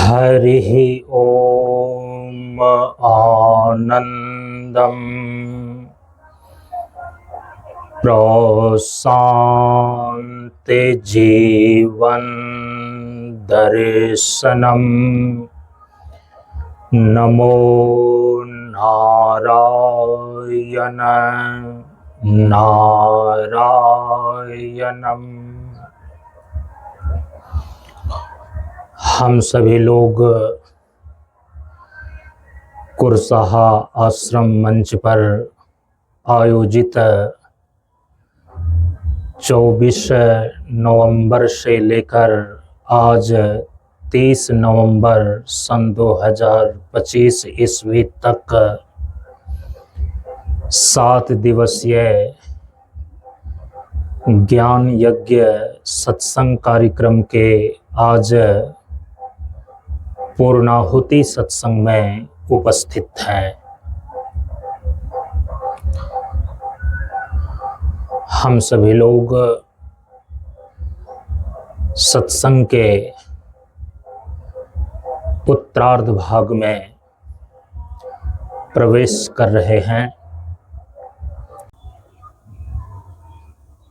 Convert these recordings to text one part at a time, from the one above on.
हरिः ॐ आनन्दम् प्रशान्ति जीवन दर्शनम् नमो नारायण नारायणम्। हम सभी लोग कुरसाहा आश्रम मंच पर आयोजित 24 नवंबर से लेकर आज 30 नवंबर सन 2025 ईस्वी तक 7 दिवसीय ज्ञान यज्ञ सत्संग कार्यक्रम के आज पूर्णाहुति सत्संग में उपस्थित हैं। हम सभी लोग सत्संग के उत्तरार्ध भाग में प्रवेश कर रहे हैं।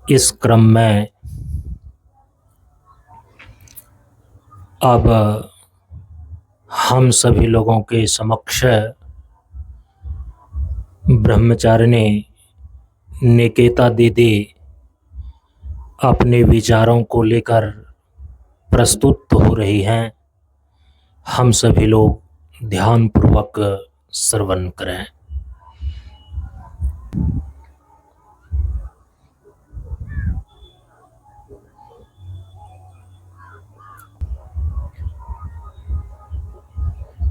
इस क्रम में अब हम सभी लोगों के समक्ष ब्रह्मचारिणी निकेता दीदी अपने विचारों को लेकर प्रस्तुत हो रही हैं। हम सभी लोग ध्यानपूर्वक श्रवण करें।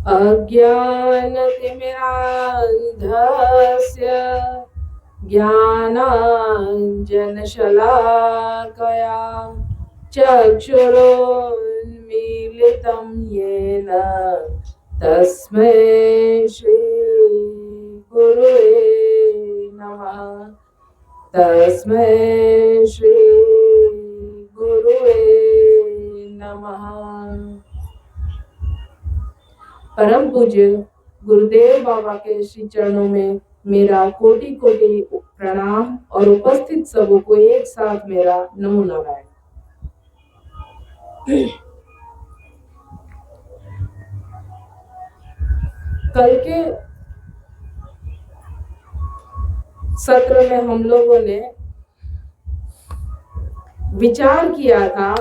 अज्ञानतिमिरान्धस्य ज्ञानाञ्जनशलाकया चक्षुरुन्मीलितं येन तस्मै श्रीगुरुवे नमः। तस्मै श्रीगुरुवे नमः। परम पूज्य गुरुदेव बाबा के श्री चरणों में मेरा कोटि कोटि प्रणाम और उपस्थित सबों को एक साथ मेरा नमो नारायण। कल के सत्र में हम लोगों ने विचार किया था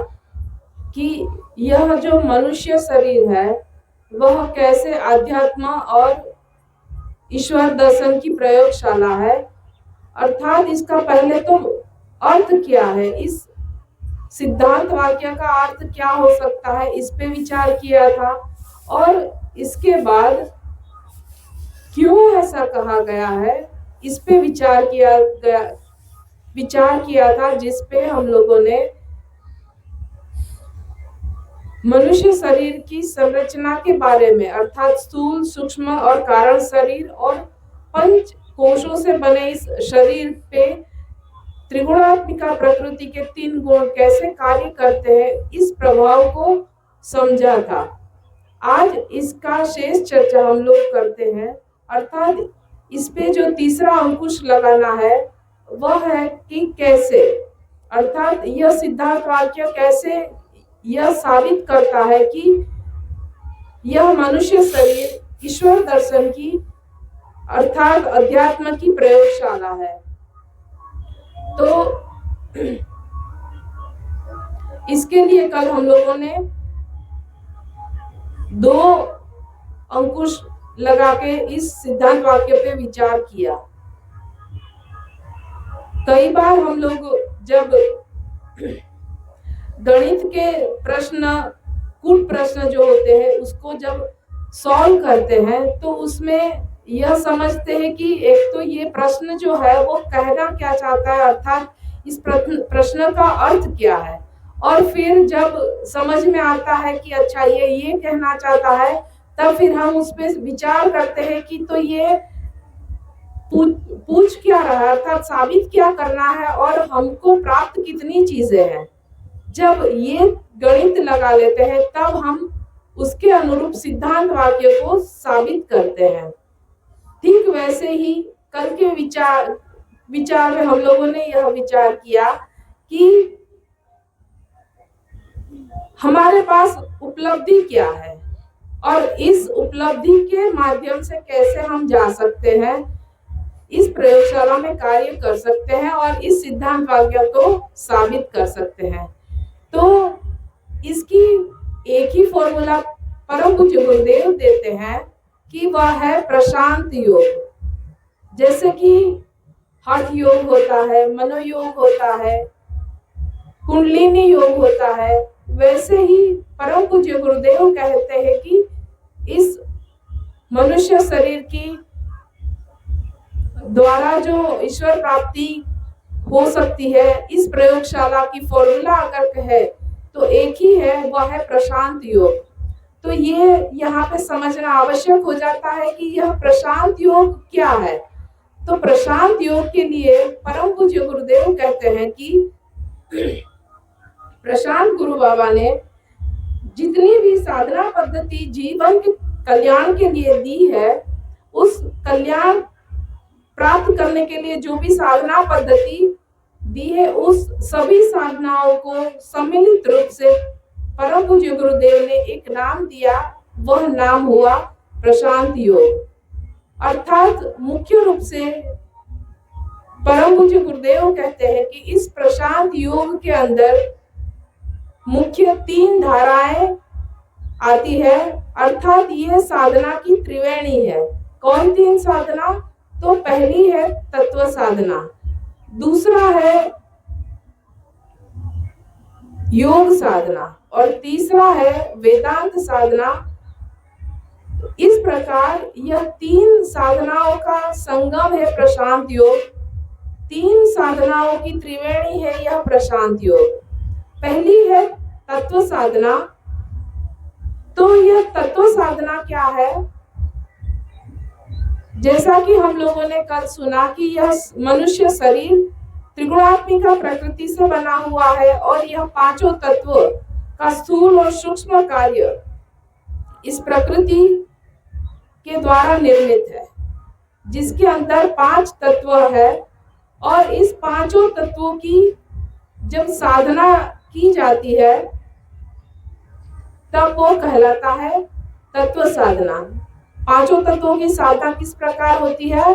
कि यह जो मनुष्य शरीर है वह कैसे आध्यात्म और ईश्वर दर्शन की प्रयोगशाला है, अर्थात इसका पहले तो अर्थ क्या है, इस सिद्धांत वाक्य का अर्थ क्या हो सकता है, इस पे विचार किया था। और इसके बाद क्यों ऐसा कहा गया है इस पे विचार किया था, जिस पे हम लोगों ने मनुष्य शरीर की संरचना के बारे में, अर्थात स्थूल, सूक्ष्म और कारण शरीर और पंच कोशों से बने इस शरीर पे त्रिगुणात्मिका प्रकृति के 3 गुण कैसे कार्य करते हैं, इस प्रभाव को समझा था। आज इसका शेष चर्चा हम लोग करते हैं, अर्थात इस पे जो तीसरा अंकुश लगाना है वह है कि कैसे, अर्थात यह सिद्धांत वाक्य कैसे यह साबित करता है कि यह मनुष्य शरीर ईश्वर दर्शन की अर्थात अध्यात्म की प्रयोगशाला है। तो इसके लिए कल हम लोगों ने 2 अंकुश लगा के इस सिद्धांत वाक्य पे विचार किया। कई बार हम लोग जब गणित के प्रश्न, कूट प्रश्न जो होते हैं उसको जब सॉल्व करते हैं तो उसमें यह समझते हैं कि एक तो ये प्रश्न जो है वो कहना क्या चाहता है, अर्थात इस प्रश्न का अर्थ क्या है, और फिर जब समझ में आता है कि अच्छा ये कहना चाहता है, तब फिर हम उस पर विचार करते हैं कि तो ये पूछ क्या रहा है, अर्थात साबित क्या करना है और हमको प्राप्त कितनी चीजें हैं। जब ये गणित लगा लेते हैं तब हम उसके अनुरूप सिद्धांत वाक्य को साबित करते हैं। ठीक वैसे ही कल के विचार में हम लोगों ने यह विचार किया कि हमारे पास उपलब्धि क्या है और इस उपलब्धि के माध्यम से कैसे हम जा सकते हैं, इस प्रयोगशाला में कार्य कर सकते हैं और इस सिद्धांत वाक्य को साबित कर सकते हैं। तो इसकी एक ही फॉर्मूला परम पूज्य गुरुदेव देते हैं कि वह है प्रशांत योग। जैसे कि हठ योग होता है, मनोयोग होता है, कुंडलिनी योग होता है, वैसे ही परम पूज्य गुरुदेव कहते हैं कि इस मनुष्य शरीर की द्वारा जो ईश्वर प्राप्ति हो सकती है, इस प्रयोगशाला की फॉर्मूला अगर कहे तो एक ही है, वह है प्रशांत योग। तो ये यहाँ पे समझना आवश्यक हो जाता है कि यह प्रशांत योग क्या है। तो प्रशांत योग के लिए परम पूज्य गुरुदेव कहते हैं कि प्रशांत गुरु बाबा ने जितनी भी साधना पद्धति जीवन के कल्याण के लिए दी है, उस कल्याण प्राप्त करने के लिए जो भी साधना पद्धति दी है, उस सभी साधनाओं को सम्मिलित रूप से परम पूज्य गुरुदेव ने एक नाम दिया। वह नाम हुआ प्रशांत योग। अर्थात मुख्य रूप से परम पूज्य गुरुदेव कहते हैं कि इस प्रशांत योग के अंदर मुख्य 3 धाराएं आती है, अर्थात ये साधना की त्रिवेणी है। कौन 3 साधना? तो पहली है तत्व साधना, दूसरा है योग साधना और तीसरा है वेदांत साधना। इस प्रकार यह 3 साधनाओं का संगम है प्रशांत योग। 3 साधनाओं की त्रिवेणी है यह प्रशांत योग। पहली है तत्व साधना। तो यह तत्व साधना क्या है? जैसा कि हम लोगों ने कल सुना कि यह मनुष्य शरीर त्रिगुणात्मिक प्रकृति से बना हुआ है और यह 5 तत्व का स्थूल और सूक्ष्म कार्य इस प्रकृति के द्वारा निर्मित है, जिसके अंदर 5 तत्व है। और इस 5 तत्वों की जब साधना की जाती है तब वो कहलाता है तत्व साधना। 5 तत्वों की साधना किस प्रकार होती है?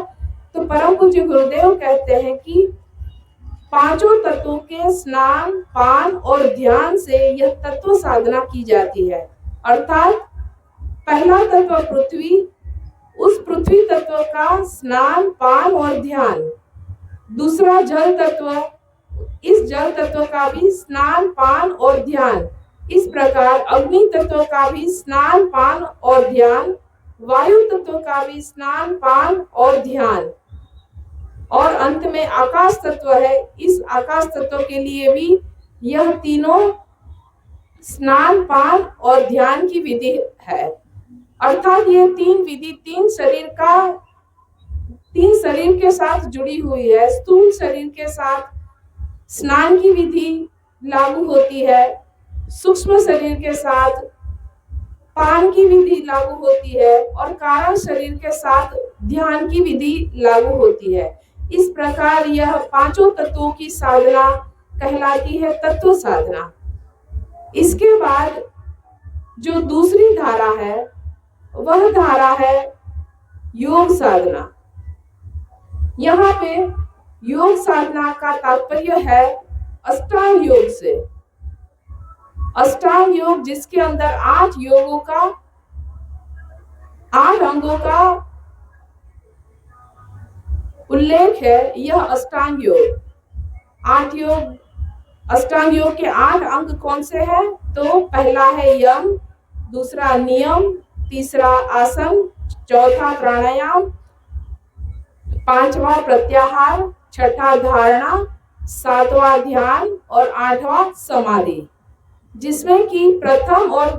तो परम पूज्य गुरुदेव कहते हैं कि 5 तत्वों के स्नान, पान और ध्यान से यह तत्व साधना की जाती है। अर्थात पहला तत्व पृथ्वी, उस पृथ्वी तत्व का स्नान, पान और ध्यान। दूसरा जल तत्व, इस जल तत्व का भी स्नान, पान और ध्यान। इस प्रकार अग्नि तत्व का भी स्नान, पान और ध्यान। वायु तत्व का भी स्नान, पान और ध्यान। और अंत में आकाश तत्व है। इस आकाश तत्व के लिए भी यह तीनों स्नान, पान और ध्यान की विधि है। अर्थात ये 3 विधि 3 शरीर के साथ जुड़ी हुई है। स्थूल शरीर के साथ स्नान की विधि लागू होती है, सूक्ष्म शरीर के साथ पान की विधि लागू होती है और कारण शरीर के साथ ध्यान की विधि लागू होती है। इस प्रकार यह 5 तत्वों की साधना कहलाती है तत्व साधना। इसके बाद जो दूसरी धारा है वह धारा है योग साधना। यहाँ पे योग साधना का तात्पर्य है अष्टांग योग से। अष्टांग योग जिसके अंदर 8 योगों का, 8 अंगों का उल्लेख है, यह अष्टांग योग। 8 योग, अष्टांग योग के 8 अंग कौन से हैं? तो पहला है यम, दूसरा नियम, तीसरा आसन, चौथा प्राणायाम, 5वां प्रत्याहार, 6ठा धारणा, 7वां ध्यान और 8वां समाधि। जिसमें कि प्रथम और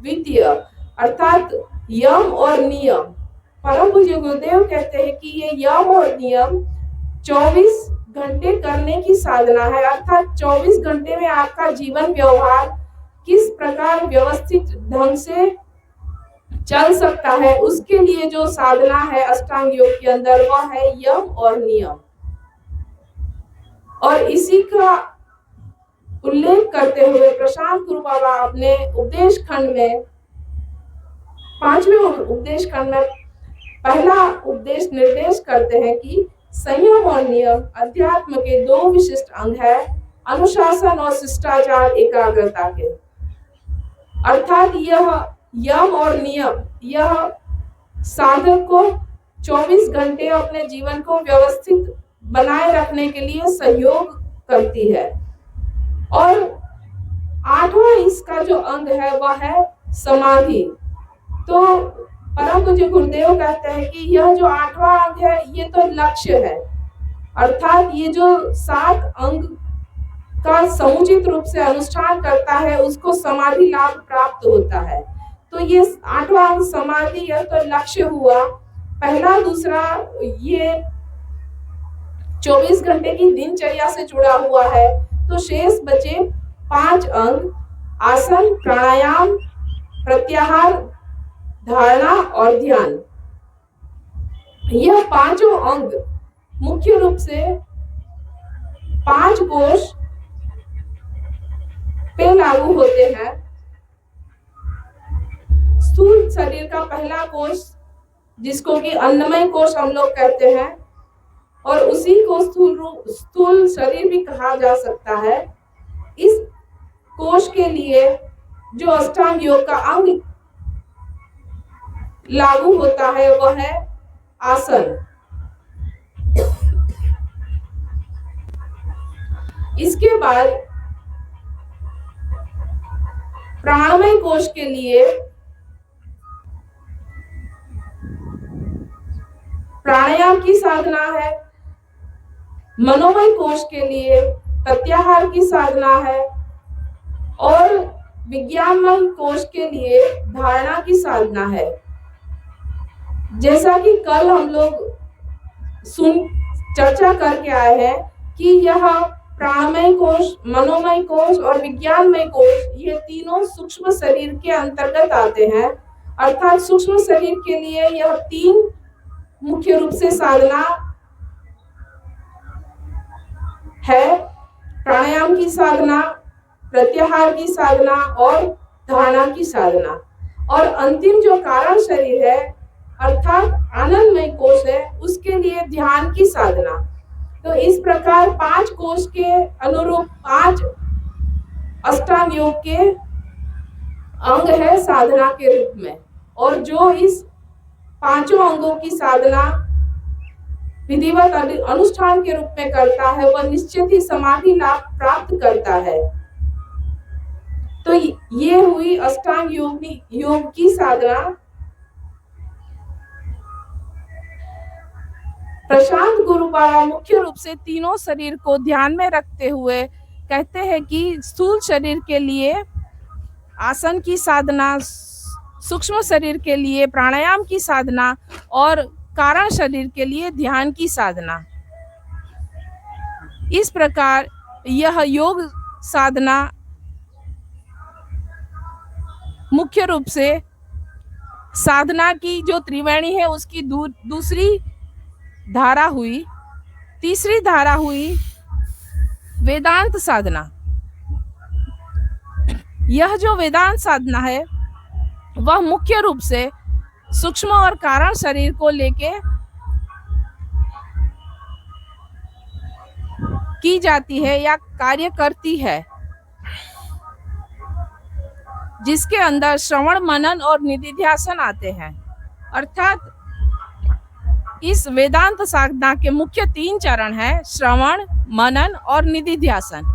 द्वितीय अर्थात यम और नियम, परम पूज्य गुरुदेव कहते हैं कि ये यम और नियम 24 घंटे करने की साधना है। अर्थात 24 घंटे में आपका जीवन व्यवहार किस प्रकार व्यवस्थित ढंग से चल सकता है, उसके लिए जो साधना है अष्टांग योग के अंदर वह है यम और नियम। और इसी का उल्लेख करते हुए प्रशांत गुरु बाबा अपने उपदेश खंड में 5वें उपदेश खंड में पहला उपदेश निर्देश करते हैं कि संयम और नियम अध्यात्म के 2 विशिष्ट अंग है, अनुशासन और शिष्टाचार एकाग्रता के। अर्थात यह यम और नियम यह साधक को 24 घंटे अपने जीवन को व्यवस्थित बनाए रखने के लिए सहयोग करती है। और 8वां इसका जो अंग है वह है समाधि। तो परम पूज्य गुरुदेव कहते हैं कि यह जो 8वां अंग है ये तो लक्ष्य है, अर्थात ये जो 7 अंग का समुचित रूप से अनुष्ठान करता है उसको समाधि लाभ प्राप्त होता है। तो ये 8वां अंग समाधि यह तो लक्ष्य हुआ पहला। दूसरा ये 24 घंटे की दिनचर्या से जुड़ा हुआ है। तो शेष बचे 5 अंग, आसन, प्राणायाम, प्रत्याहार, धारणा और ध्यान। यह 5 अंग मुख्य रूप से 5 कोश पे लागू होते हैं। स्थूल शरीर का पहला कोश जिसको कि अन्नमय कोश हम लोग कहते हैं और उसी को स्थूल शरीर भी कहा जा सकता है। इस कोश के लिए जो अष्टांग योग का अंग लागू होता है वह है आसन। इसके बाद प्राणमय कोश के लिए प्राणायाम की साधना है, मनोमय कोश के लिए प्रत्याहार की साधना है और विज्ञानमय कोश के लिए धारणा की साधना है। जैसा कि कल हम लोग चर्चा करके आए हैं कि यह प्राणमय कोश, मनोमय कोश और विज्ञानमय कोश ये तीनों सूक्ष्म शरीर के अंतर्गत आते हैं। अर्थात सूक्ष्म शरीर के लिए यह 3 मुख्य रूप से साधना है, प्राणायाम की साधना, प्रत्याहार की साधना और धारणा की साधना। और अंतिम जो कारण शरीर है अर्थात आनंदमय कोश है उसके लिए ध्यान की साधना। तो इस प्रकार 5 कोश के अनुरूप 5 अष्टांग योग के अंग है साधना के रूप में। और जो इस 5 अंगों की साधना विधिवत अनुष्ठान के रूप में करता है वह निश्चित ही समाधि लाभ प्राप्त करता है। तो ये हुई अष्टांग योग की साधना। प्रशांत गुरु बाबा मुख्य रूप से तीनों शरीर को ध्यान में रखते हुए कहते हैं कि स्थूल शरीर के लिए आसन की साधना, सूक्ष्म शरीर के लिए प्राणायाम की साधना और कारण शरीर के लिए ध्यान की साधना। इस प्रकार यह योग साधना मुख्य रूप से साधना की जो त्रिवेणी है उसकी दूसरी धारा हुई। तीसरी धारा हुई वेदांत साधना। यह जो वेदांत साधना है वह मुख्य रूप से सूक्ष्म और कारण शरीर को लेके की जाती है या कार्य करती है, जिसके अंदर श्रवण, मनन और निधिध्यासन आते हैं। अर्थात इस वेदांत साधना के मुख्य 3 चरण हैं, श्रवण, मनन और निधिध्यासन।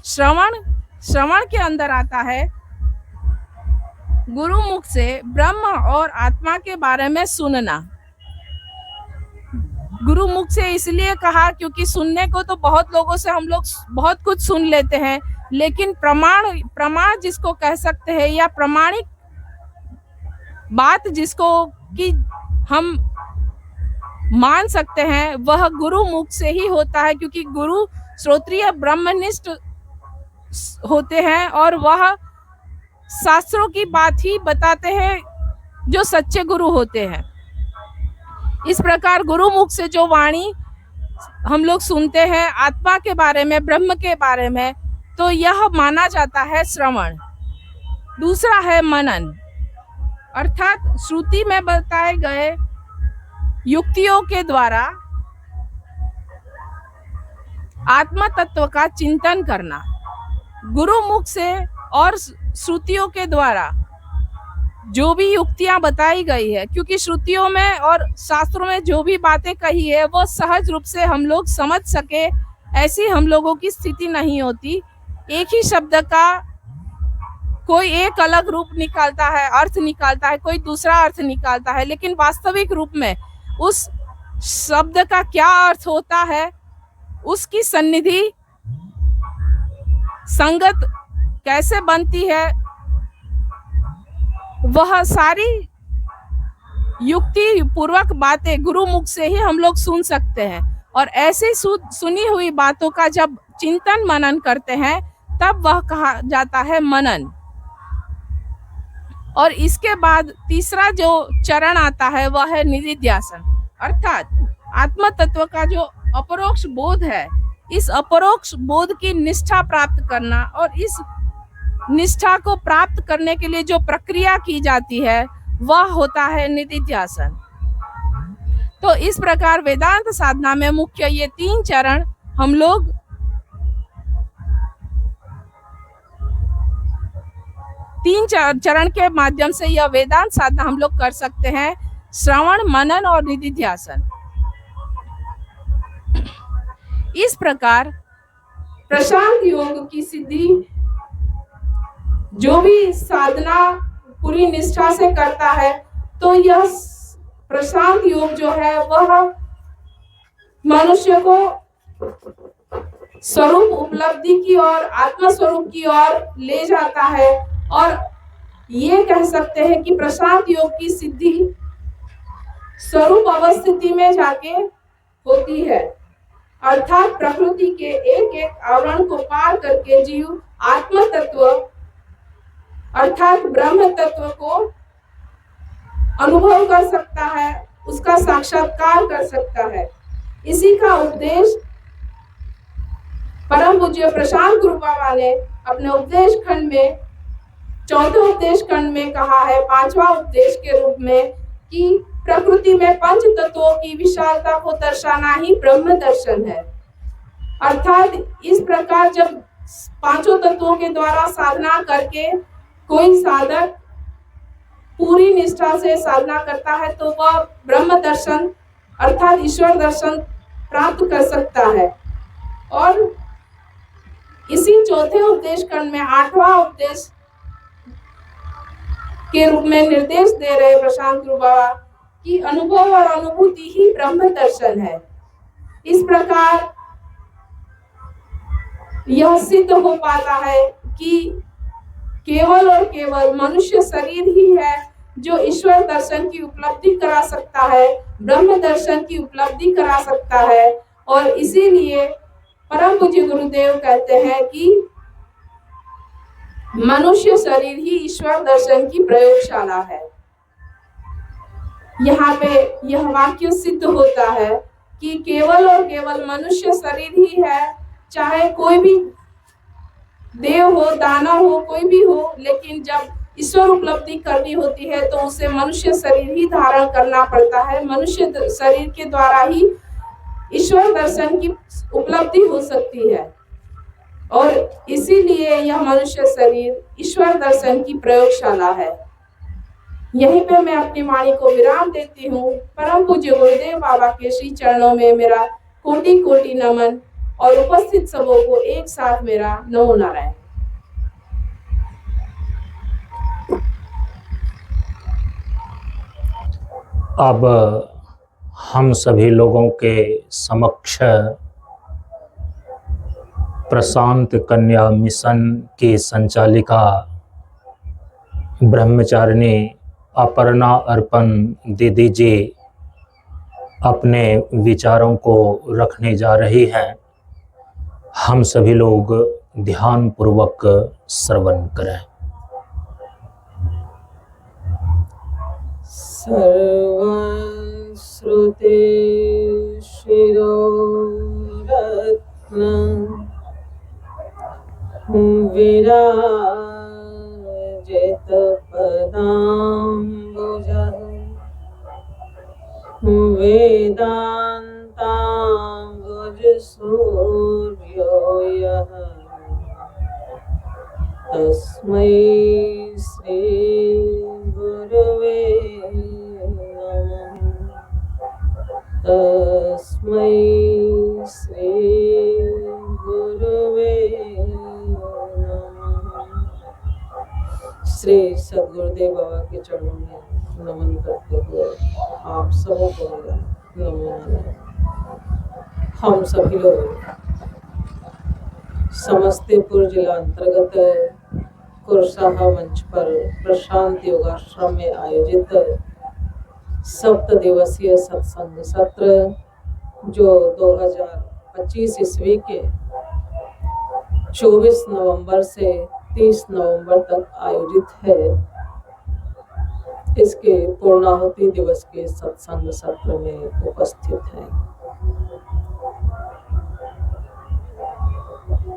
श्रवण के अंदर आता है गुरु मुख से ब्रह्म और आत्मा के बारे में सुनना। गुरु मुख से इसलिए कहा क्योंकि सुनने को तो बहुत लोगों से हम लोग बहुत कुछ सुन लेते हैं, लेकिन प्रमाण जिसको कह सकते हैं या प्रमाणिक बात जिसको कि हम मान सकते हैं वह गुरु मुख से ही होता है, क्योंकि गुरु श्रोत्रिय ब्रह्मनिष्ठ होते हैं और वह शास्त्रों की बात ही बताते हैं जो सच्चे गुरु होते हैं। इस प्रकार गुरुमुख से जो वाणी हम लोग सुनते हैं आत्मा के बारे में, ब्रह्म के बारे में, तो यह माना जाता है श्रवण। दूसरा है मनन, अर्थात श्रुति में बताए गए युक्तियों के द्वारा आत्मा तत्व का चिंतन करना। गुरुमुख से और श्रुतियों के द्वारा जो भी युक्तियां बताई गई है, क्योंकि श्रुतियों में और शास्त्रों में जो भी बातें कही है वो सहज रूप से हम लोग समझ सके, ऐसी हम लोगों की स्थिति नहीं होती। एक ही शब्द का कोई एक अलग रूप निकालता है, अर्थ निकालता है, कोई दूसरा अर्थ निकालता है, लेकिन वास्तविक रूप में उस शब्द का क्या अर्थ होता है, उसकी सन्निधि संगत कैसे बनती है, वह सारी युक्ति पूर्वक बातें गुरुमुख से ही हम लोग सुन सकते हैं। और ऐसे सुनी हुई बातों का जब चिंतन मनन करते हैं तब वह कहा जाता है मनन। और इसके बाद तीसरा जो चरण आता है वह है निधिध्यासन, अर्थात आत्म तत्व का जो अपरोक्ष बोध है, इस अपरोक्ष बोध की निष्ठा प्राप्त करना। और इस निष्ठा को प्राप्त करने के लिए जो प्रक्रिया की जाती है वह होता है निधिध्यासन। तो इस प्रकार वेदांत साधना में मुख्य ये 3 चरण हम लोग चरण के माध्यम से यह वेदांत साधना हम लोग कर सकते हैं, श्रवण, मनन और निधिध्यासन। इस प्रकार प्रशांत योग की सिद्धि जो भी साधना पूरी निष्ठा से करता है, तो यह प्रशांत योग जो है वह मनुष्य को स्वरूप उपलब्धि की ओर, आत्म स्वरूप की ओर ले जाता है। और ये कह सकते हैं कि प्रशांत योग की सिद्धि स्वरूप अवस्थिति में जाके होती है, अर्थात प्रकृति के एक एक आवरण को पार करके जीव आत्म तत्व अर्थात ब्रह्म तत्व को अनुभव कर सकता है, उसका साक्षात्कार कर सकता है। इसी का उपदेश परम पूज्य प्रशांत गुरु बाबा ने अपने उपदेश खंड में, चौथे उपदेश खंड में कहा है, 5वां उपदेश के रूप में, कि प्रकृति में पंच तत्वों की विशालता को दर्शाना ही ब्रह्म दर्शन है। अर्थात इस प्रकार जब 5 तत्वों के द्वारा साधना करके कोई साधक पूरी निष्ठा से साधना करता है तो वह ब्रह्म दर्शन अर्थात ईश्वर दर्शन प्राप्त कर सकता है। और इसी चौथे उपदेश खंड में 8वां उपदेश के रूप में निर्देश दे रहे प्रशांत गुरु बाबा कि अनुभव और अनुभूति ही ब्रह्म दर्शन है। इस प्रकार यह सिद्ध हो पाता है कि केवल और केवल मनुष्य शरीर ही है जो ईश्वर दर्शन की उपलब्धि करा सकता है, ब्रह्म दर्शन की उपलब्धि करा सकता है। और इसीलिए परम पूज्य गुरुदेव कहते हैं कि मनुष्य शरीर ही ईश्वर दर्शन की प्रयोगशाला है। यहाँ पे यह वाक्य सिद्ध होता है कि केवल और केवल मनुष्य शरीर ही है, चाहे कोई भी देव हो, दानव हो, कोई भी हो, लेकिन जब ईश्वर उपलब्धि करनी होती है तो उसे मनुष्य शरीर ही धारण करना पड़ता है। मनुष्य शरीर के द्वारा ही ईश्वर दर्शन की उपलब्धि हो सकती है। और इसीलिए यह मनुष्य शरीर ईश्वर दर्शन की प्रयोगशाला है। यहीं पे मैं अपनी वाणी को विराम देती हूँ। परम पूज्य गुरुदेव बाबा के श्री चरणों में मेरा कोटि कोटि नमन और उपस्थित सबों को एक साथ मेरा नमो नारायण। अब हम सभी लोगों के समक्ष प्रशांत कन्या मिशन की संचालिका ब्रह्मचारिणी अपर्णा अर्पण दीदी जी अपने विचारों को रखने जा रही हैं। हम सभी लोग ध्यान पूर्वक श्रवण करें। सर्वश्रुते शिरोरत्न विराजित पदाम्बुजः वेदान्ताम्बुजसूर्यो यः तस्मै श्री गुरवे नमः। तस्मै श्री गुरवे नमः। श्री सद्गुरुदेव बाबा के चरणों में नमन करते हुए आप सबों को मेरा नमो नमः। हम सभी लोग समस्तीपुर जिला अंतर्गत कुरसाहा मंच पर प्रशांत योगाश्रम में आयोजित 7 दिवसीय सत्संग सत्र जो 2025 ईस्वी के 24 नवंबर से 30 नवंबर तक आयोजित है, इसके पूर्णाहुति दिवस के सत्संग सत्र में उपस्थित हैं।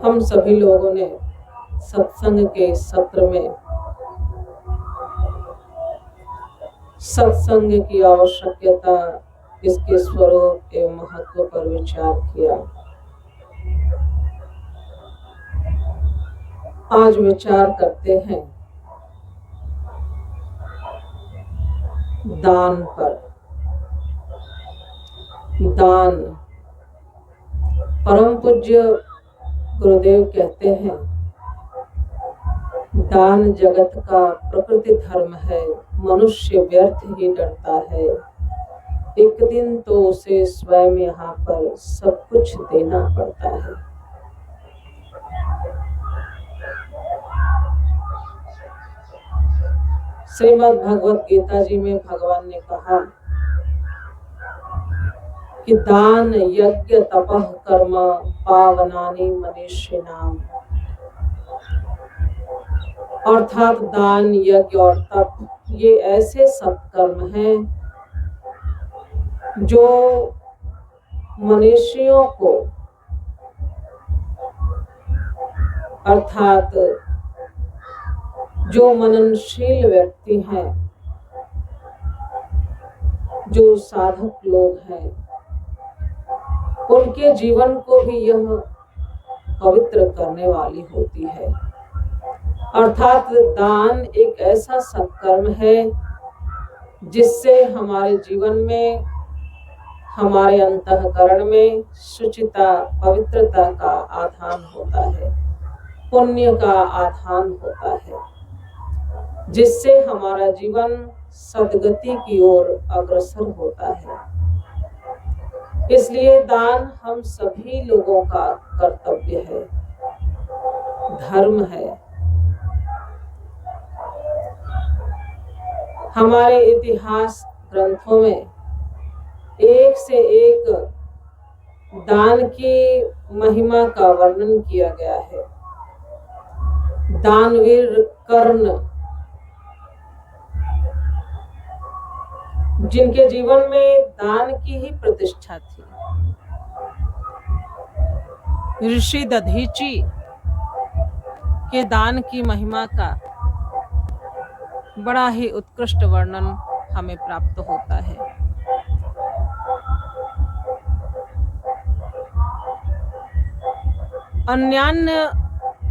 हम सभी लोगों ने सत्संग के सत्र में सत्संग की आवश्यकता, इसके स्वरूप एवं महत्व पर विचार किया। आज विचार करते हैं दान पर। दान, परम पूज्य गुरुदेव कहते हैं, दान जगत का प्रकृति धर्म है। मनुष्य व्यर्थ ही डरता है, एक दिन तो उसे स्वयं यहाँ पर सब कुछ देना पड़ता है। श्रीमद् भगवत गीता जी में भगवान ने कहा कि दान यज्ञ तपः कर्म पावनानि मनीषिणाम, अर्थात दान, यज्ञ और तप ये ऐसे सत्कर्म हैं जो मनुष्यों को, अर्थात जो मननशील व्यक्ति हैं, जो साधक लोग हैं, उनके जीवन को भी यह पवित्र करने वाली होती है। अर्थात दान एक ऐसा सत्कर्म है जिससे हमारे जीवन में, हमारे अंतःकरण में शुचिता, पवित्रता का आधान होता है, पुण्य का आधान होता है, जिससे हमारा जीवन सद्गति की ओर अग्रसर होता है। इसलिए दान हम सभी लोगों का कर्तव्य है, धर्म है। हमारे इतिहास ग्रंथों में एक से एक दान की महिमा का वर्णन किया गया है। दानवीर कर्ण, जिनके जीवन में दान की ही प्रतिष्ठा थी। ऋषि दधीची के दान की महिमा का बड़ा ही उत्कृष्ट वर्णन हमें प्राप्त होता है।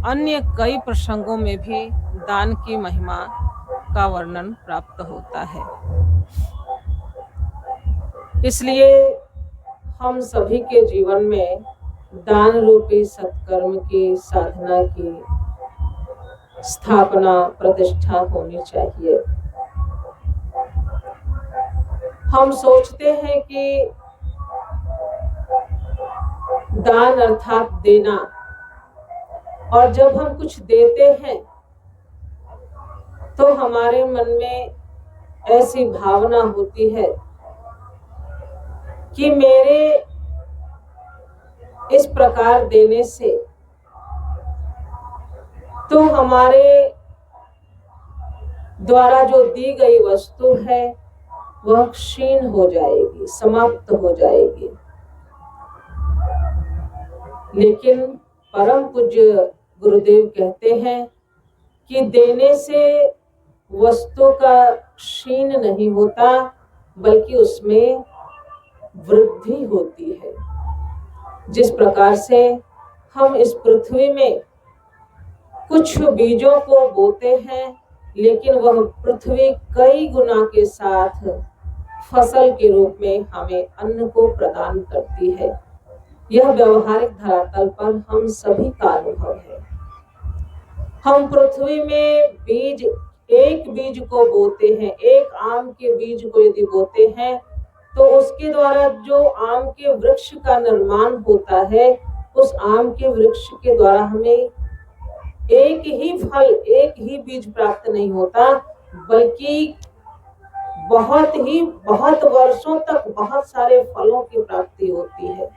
अन्य कई प्रसंगों में भी दान की महिमा का वर्णन प्राप्त होता है। इसलिए हम सभी के जीवन में दान रूपी सत्कर्म की साधना की स्थापना, प्रतिष्ठा होनी चाहिए। हम सोचते हैं कि दान अर्थात देना, और जब हम कुछ देते हैं तो हमारे मन में ऐसी भावना होती है कि मेरे इस प्रकार देने से तो हमारे द्वारा जो दी गई वस्तु है वह क्षीण हो जाएगी, समाप्त हो जाएगी। लेकिन परम पूज्य गुरुदेव कहते हैं कि देने से वस्तु का क्षीण नहीं होता, बल्कि उसमें वृद्धि होती है। जिस प्रकार से हम इस पृथ्वी में कुछ बीजों को बोते हैं, लेकिन वह पृथ्वी कई गुना के साथ फसल के रूप में हमें अन्न को प्रदान करती है। यह व्यवहारिक धरातल पर हम सभी का अनुभव है। हम पृथ्वी में एक बीज को बोते हैं, एक आम के बीज को यदि बोते हैं, तो उसके द्वारा जो आम के वृक्ष का निर्माण होता है, उस आम के वृक्ष के द्वारा हमें एक ही फल, एक ही बीज प्राप्त नहीं होता, बल्कि बहुत वर्षों तक बहुत सारे फलों की प्राप्ति होती है।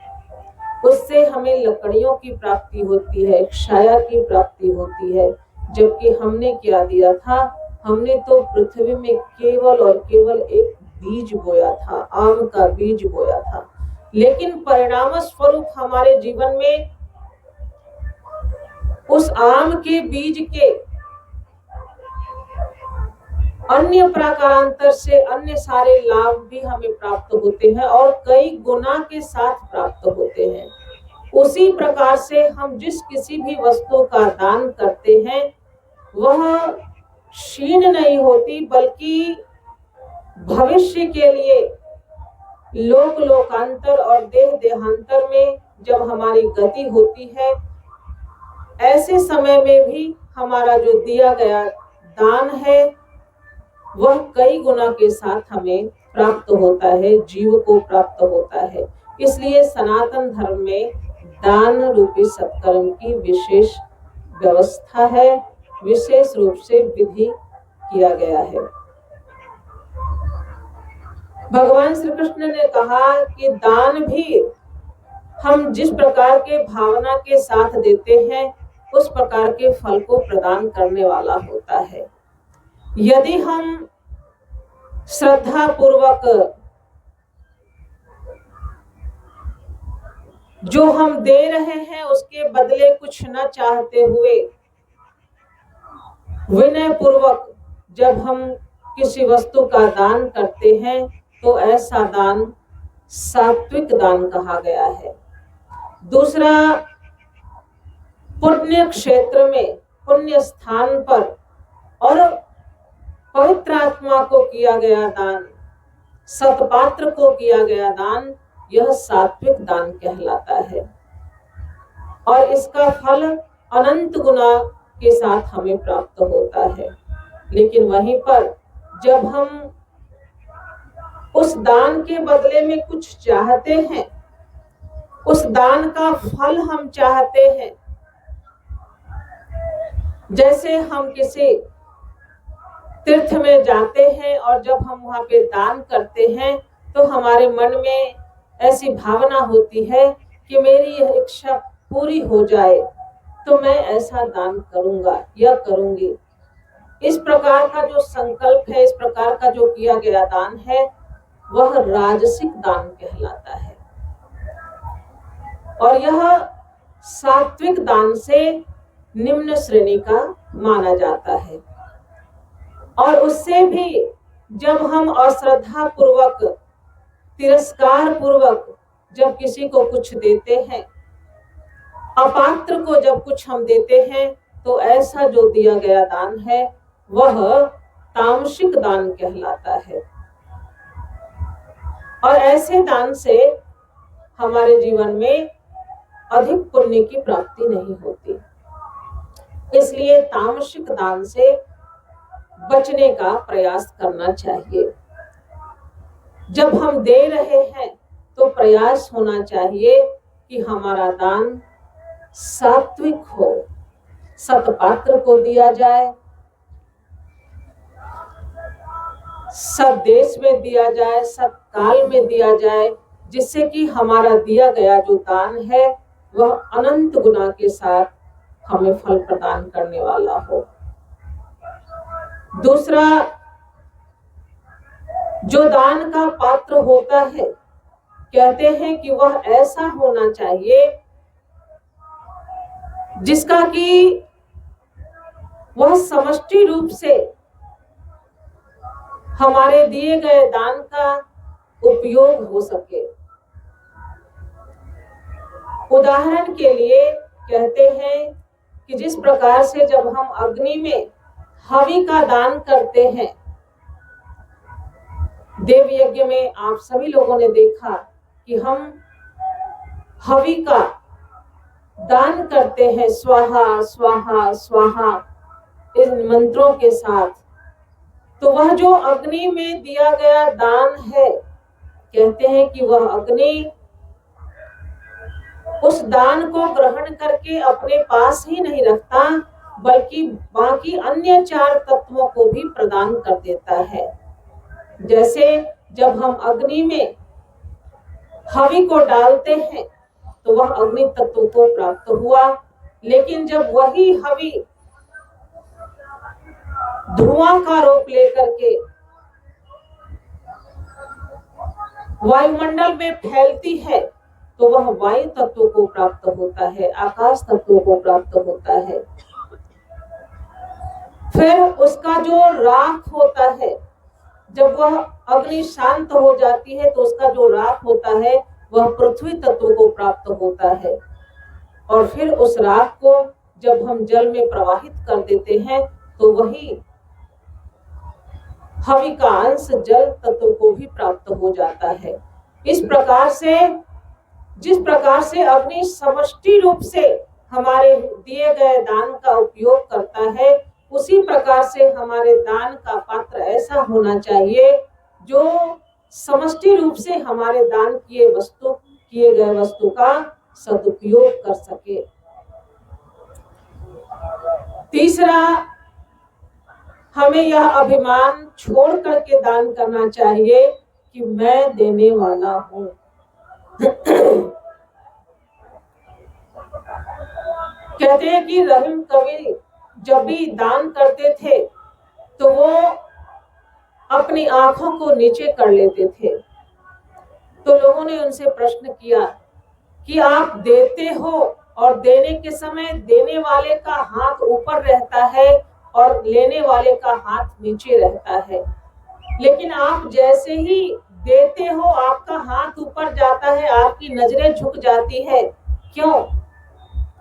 उससे हमें लकड़ियों की प्राप्ति होती है, छाया की प्राप्ति होती है। जबकि हमने क्या दिया था? हमने तो पृथ्वी में केवल और केवल एक बीज बोया था, आम का बीज बोया था। लेकिन परिणाम स्वरूप हमारे जीवन में उस आम के बीज के अन्य प्रकारांतर से अन्य सारे लाभ भी हमें प्राप्त होते हैं और कई गुना के साथ प्राप्त होते हैं। उसी प्रकार से हम जिस किसी भी वस्तु का दान करते हैं, वह क्षीण नहीं होती, बल्कि भविष्य के लिए लोक लोकांतर और देह देहांतर में जब हमारी गति होती है, ऐसे समय में भी हमारा जो दिया गया दान है वह कई गुना के साथ हमें प्राप्त होता है, जीव को प्राप्त होता है। इसलिए सनातन धर्म में दान रूपी सत्कर्म की विशेष व्यवस्था है, विशेष रूप से विधि किया गया है। भगवान श्री कृष्ण ने कहा कि दान भी हम जिस प्रकार के भावना के साथ देते हैं, उस प्रकार के फल को प्रदान करने वाला होता है। यदि हम श्रद्धा पूर्वक जो हम दे रहे हैं उसके बदले कुछ न चाहते हुए विनय पूर्वक जब हम किसी वस्तु का दान करते हैं, तो ऐसा दान सात्विक दान कहा गया है। दूसरा, पुण्य क्षेत्र में, पुण्य स्थान पर और पवित्र आत्मा को किया गया दान, सतपात्र को किया गया दान, यह सात्विक दान कहलाता है और इसका फल अनंत गुना के साथ हमें प्राप्त होता है। लेकिन वहीं पर जब हम उस दान के बदले में कुछ चाहते हैं, उस दान का फल हम चाहते हैं, जैसे हम किसी तीर्थ में जाते हैं और जब हम वहां पे दान करते हैं, तो हमारे मन में ऐसी भावना होती है कि मेरी यह इच्छा पूरी हो जाए तो मैं ऐसा दान करूंगा या करूंगी। इस प्रकार का जो संकल्प है, इस प्रकार का जो किया गया दान है, वह राजसिक दान कहलाता है और यह सात्विक दान से निम्न श्रेणी का माना जाता है। और उससे भी जब हम अश्रद्धा पूर्वक, तिरस्कार पूर्वक जब किसी को कुछ देते हैं, अपात्र को जब कुछ हम देते हैं, तो ऐसा जो दिया गया दान है वह तामसिक दान कहलाता है और ऐसे दान से हमारे जीवन में अधिक पुण्य की प्राप्ति नहीं होती। इसलिए तामसिक दान से बचने का प्रयास करना चाहिए। जब हम दे रहे हैं तो प्रयास होना चाहिए कि हमारा दान सात्विक हो, सतपात्र को दिया जाए, सद्देश में दिया जाए, सत्काल में दिया जाए, जिससे कि हमारा दिया गया जो दान है वह अनंत गुना के साथ हमें फल प्रदान करने वाला हो। दूसरा, जो दान का पात्र होता है, कहते हैं कि वह ऐसा होना चाहिए जिसका कि वह समष्टि रूप से हमारे दिए गए दान का उपयोग हो सके। उदाहरण के लिए कहते हैं कि जिस प्रकार से जब हम अग्नि में हवि का दान करते हैं, देव यज्ञ में आप सभी लोगों ने देखा कि हम हवि का दान करते हैं स्वाहा स्वाहा स्वाहा इन मंत्रों के साथ। तो वह जो अग्नि में दिया गया दान है, कहते हैं कि वह अग्नि उस दान को ग्रहण करके अपने पास ही नहीं रखता, बल्कि बाकी अन्य 4 तत्वों को भी प्रदान कर देता है। जैसे जब हम अग्नि में हवि को डालते हैं तो वह अग्नि तत्व को प्राप्त हुआ, लेकिन जब वही हवि धुआं का रूप लेकर के वायुमंडल में फैलती है तो वह वायु तत्व को प्राप्त होता है, आकाश तत्व को प्राप्त होता है। फिर उसका जो राख होता है, जब वह अग्नि शांत हो जाती है तो उसका जो राख होता है वह पृथ्वी तत्व को प्राप्त होता है। और फिर उस राख को जब हम जल में प्रवाहित कर देते हैं तो वही हवि का अंश जल तत्व को भी प्राप्त हो जाता है। इस प्रकार से जिस प्रकार से अग्नि समष्टि रूप से हमारे दिए गए दान का उपयोग करता है, उसी प्रकार से हमारे दान का पात्र ऐसा होना चाहिए जो समष्टि रूप से हमारे दान किए गए वस्तु का सदुपयोग कर सके। तीसरा, हमें यह अभिमान छोड़ करके दान करना चाहिए कि मैं देने वाला हूं। कहते हैं कि रहीम कवि जब भी दान करते थे तो वो अपनी आंखों को नीचे कर लेते थे। तो लोगों ने उनसे प्रश्न किया कि आप देते हो और देने के समय देने वाले का हाथ ऊपर रहता है और लेने वाले का हाथ नीचे रहता है, लेकिन आप जैसे ही देते हो आपका हाथ ऊपर जाता है, आपकी नजरें झुक जाती है, क्यों?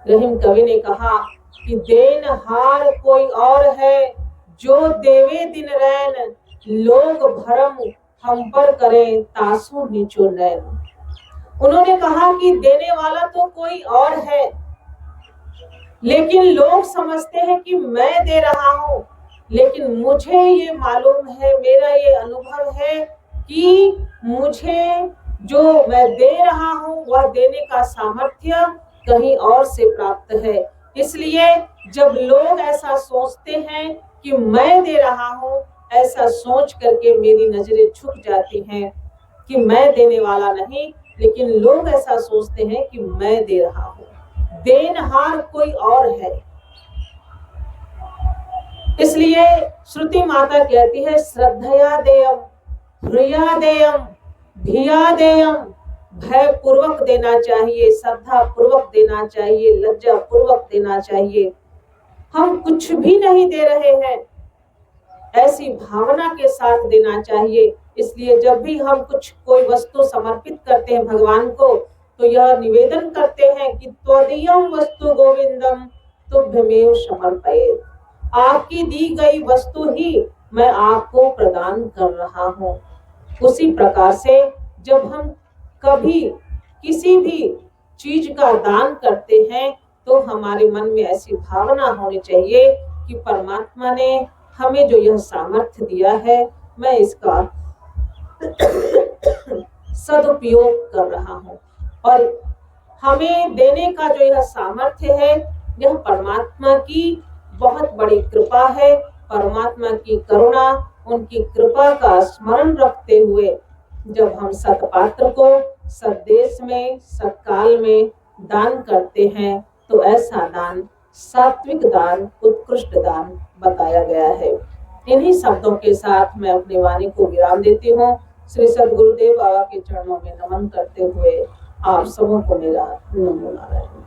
रहीम कवि ने कहा कि देनहार कोई और है, जो देवे दिन रैन, लोग भरम हम पर करें तासु नीचो नैन। उन्होंने कहा कि देने वाला तो कोई और है, लेकिन लोग समझते हैं कि मैं दे रहा हूं, लेकिन मुझे ये मालूम है, मेरा ये अनुभव है कि मुझे जो मैं दे रहा हूं वह देने का सामर्थ्य कहीं और से प्राप्त है। इसलिए जब लोग ऐसा सोचते हैं कि मैं दे रहा हूं, ऐसा सोच करके मेरी नजरें झुक जाती हैं कि मैं देने वाला नहीं, लेकिन लोग ऐसा सोचते हैं कि मैं दे रहा हूं। देनहार कोई और है। इसलिए श्रुति माता कहती है श्रद्धया देयम, प्रिया देयम, भिया देयम। भय पूर्वक देना चाहिए, श्रद्धा पूर्वक देना चाहिए, लज्जा पूर्वक देना चाहिए। हम कुछ भी नहीं दे रहे हैं, ऐसी भावना के साथ देना चाहिए। इसलिए जब भी हम कोई वस्तु समर्पित करते हैं भगवान को, तो यह निवेदन करते हैं कि त्वदीयम वस्तु गोविंदम तुभ्यमेव समर्पयेत्। आपकी दी गई वस्तु ही मैं आपको प्रदान कर रहा हूँ। उसी प्रकार से जब हम कभी किसी भी चीज का दान करते हैं तो हमारे मन में ऐसी भावना होनी चाहिए कि परमात्मा ने हमें जो यह सामर्थ्य दिया है, मैं इसका सदुपयोग कर रहा हूँ। और हमें देने का जो यह सामर्थ्य है, यह परमात्मा की बहुत बड़ी कृपा है। परमात्मा की करुणा, उनकी कृपा का स्मरण रखते हुए जब हम सत्पात्र को सद्देश में, सत्काल में दान करते हैं, तो ऐसा दान सात्विक दान, उत्कृष्ट दान बताया गया है। इन्हीं शब्दों के साथ मैं अपनी वाणी को विराम देती हूँ। श्री सद्गुरुदेव बाबा के चरणों में नमन करते हुए आप सबों को मेरा नमो नारायण।